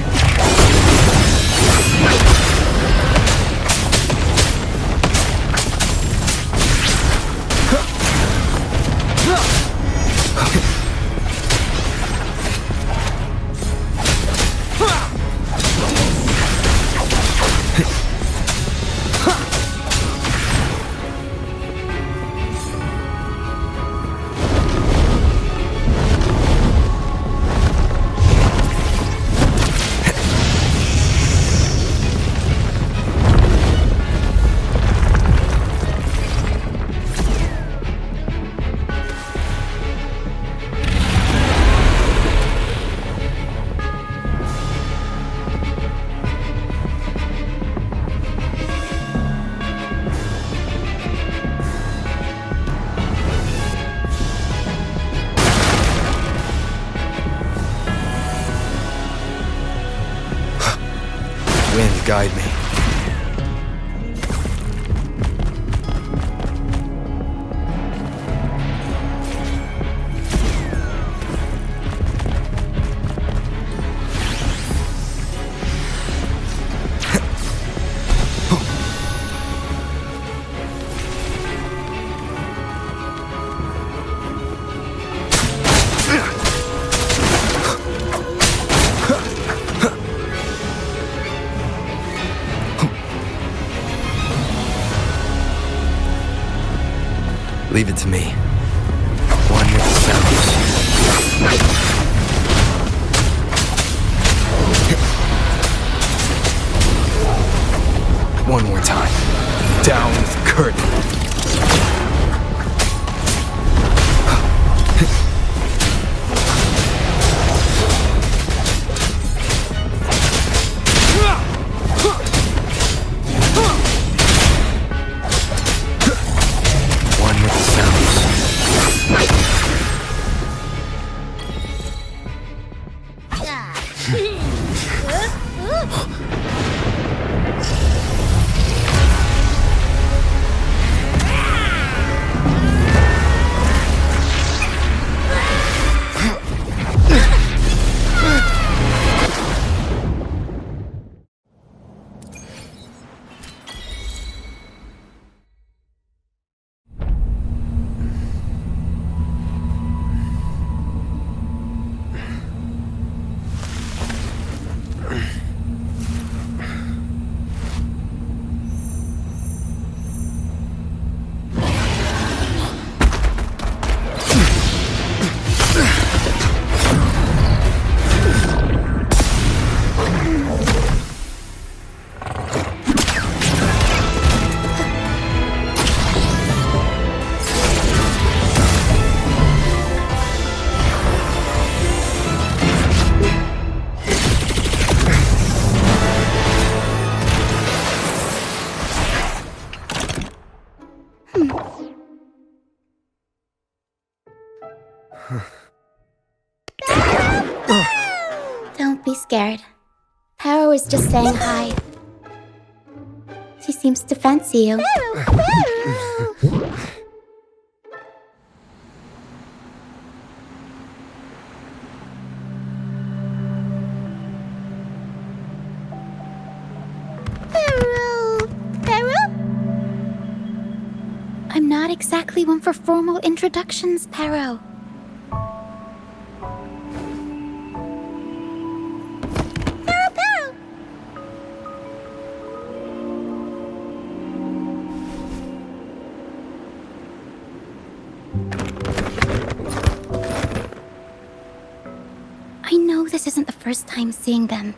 J: Wind, guide me. Leave it to me. One with the sounds. One more time. Down with curtain.
L: Don't be scared. Paro was just saying hi. She seems to fancy you. I'm not exactly one for formal introductions, Paro. I know this isn't the first time seeing them.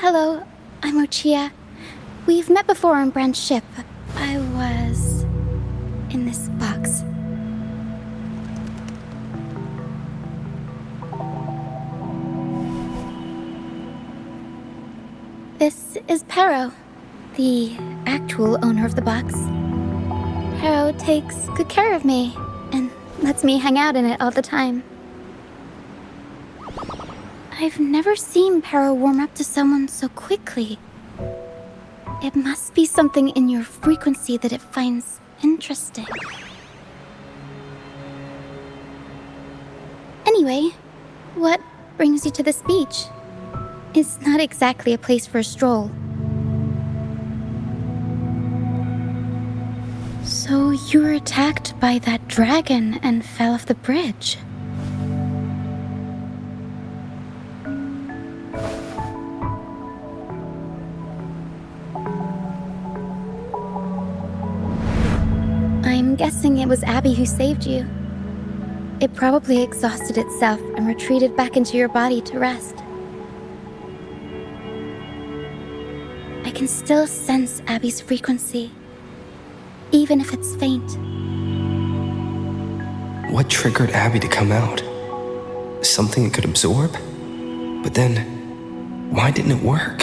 L: Hello, I'm Ochia. We've met before on Brand's ship. I was in this box. This is Paro, the actual owner of the box. Paro takes good care of me and lets me hang out in it all the time. I've never seen Paro warm up to someone so quickly. It must be something in your frequency that it finds interesting. Anyway, what brings you to this beach? It's not exactly a place for a stroll. So you were attacked by that dragon and fell off the bridge. I'm guessing it was Abby who saved you. It probably exhausted itself and retreated back into your body to rest. I can still sense Abby's frequency, even if it's faint.
J: What triggered Abby to come out? Something it could absorb? But then, why didn't it work?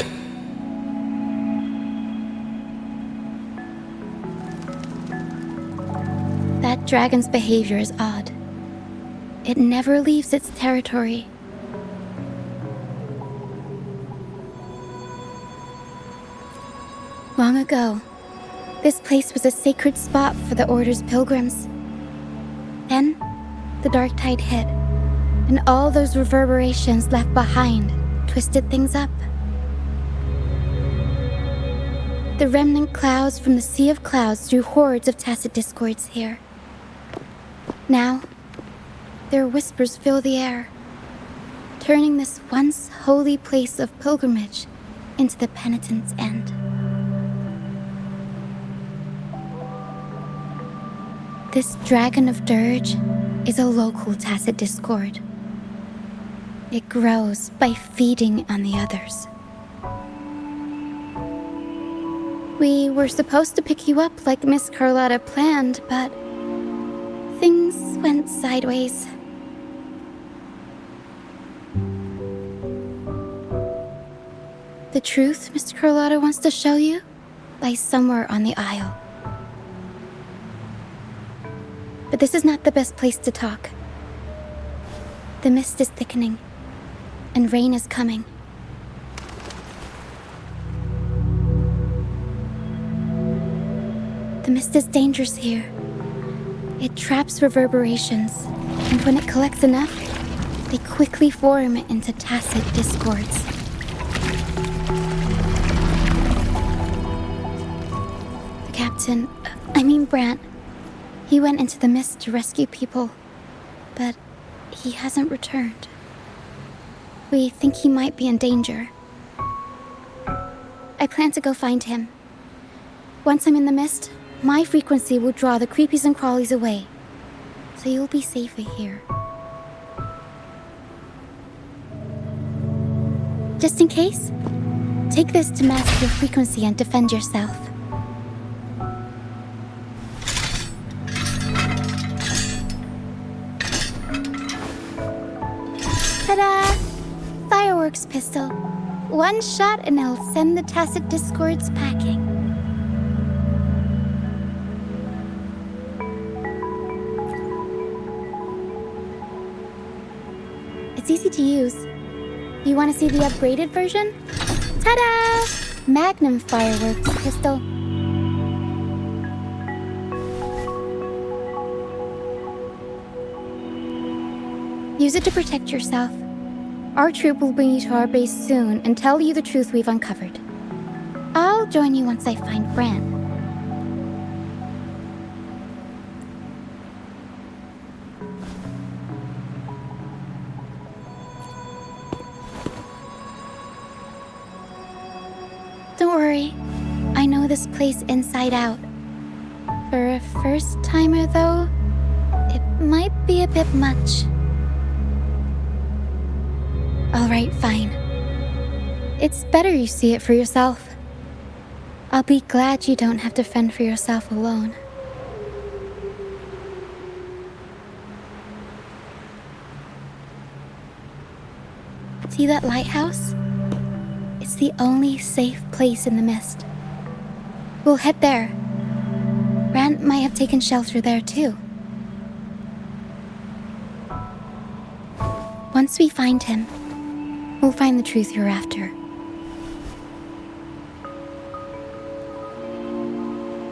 L: That dragon's behavior is odd. It never leaves its territory. Long ago, this place was a sacred spot for the Order's pilgrims. Then, the dark tide hit, and all those reverberations left behind twisted things up. The remnant clouds from the Sea of Clouds drew hordes of tacit discords here. Now, their whispers fill the air, turning this once holy place of pilgrimage into the penitent's end. This dragon of dirge is a local tacit discord. It grows by feeding on the others. We were supposed to pick you up like Miss Carlotta planned, but things went sideways. The truth Mr. Carlotta wants to show you lies somewhere on the aisle. But this is not the best place to talk. The mist is thickening, and rain is coming. The mist is dangerous here. It traps reverberations, and when it collects enough, they quickly form into tacit discords. The captain, Brant, he went into the mist to rescue people, but he hasn't returned. We think he might be in danger. I plan to go find him. Once I'm in the mist, my frequency will draw the creepies and crawlies away, so you'll be safer here. Just in case, take this to mask your frequency and defend yourself. Ta-da! Fireworks pistol. One shot and it'll send the tacit discords packing. It's easy to use. You want to see the upgraded version? Ta-da! Magnum fireworks pistol. Use it to protect yourself. Our troop will bring you to our base soon and tell you the truth we've uncovered. I'll join you once I find Bran. Don't worry, I know this place inside out. For a first-timer, though, it might be a bit much. Alright, fine. It's better you see it for yourself. I'll be glad you don't have to fend for yourself alone. See that lighthouse? It's the only safe place in the mist. We'll head there. Brant might have taken shelter there too. Once we find him, we'll find the truth you're after.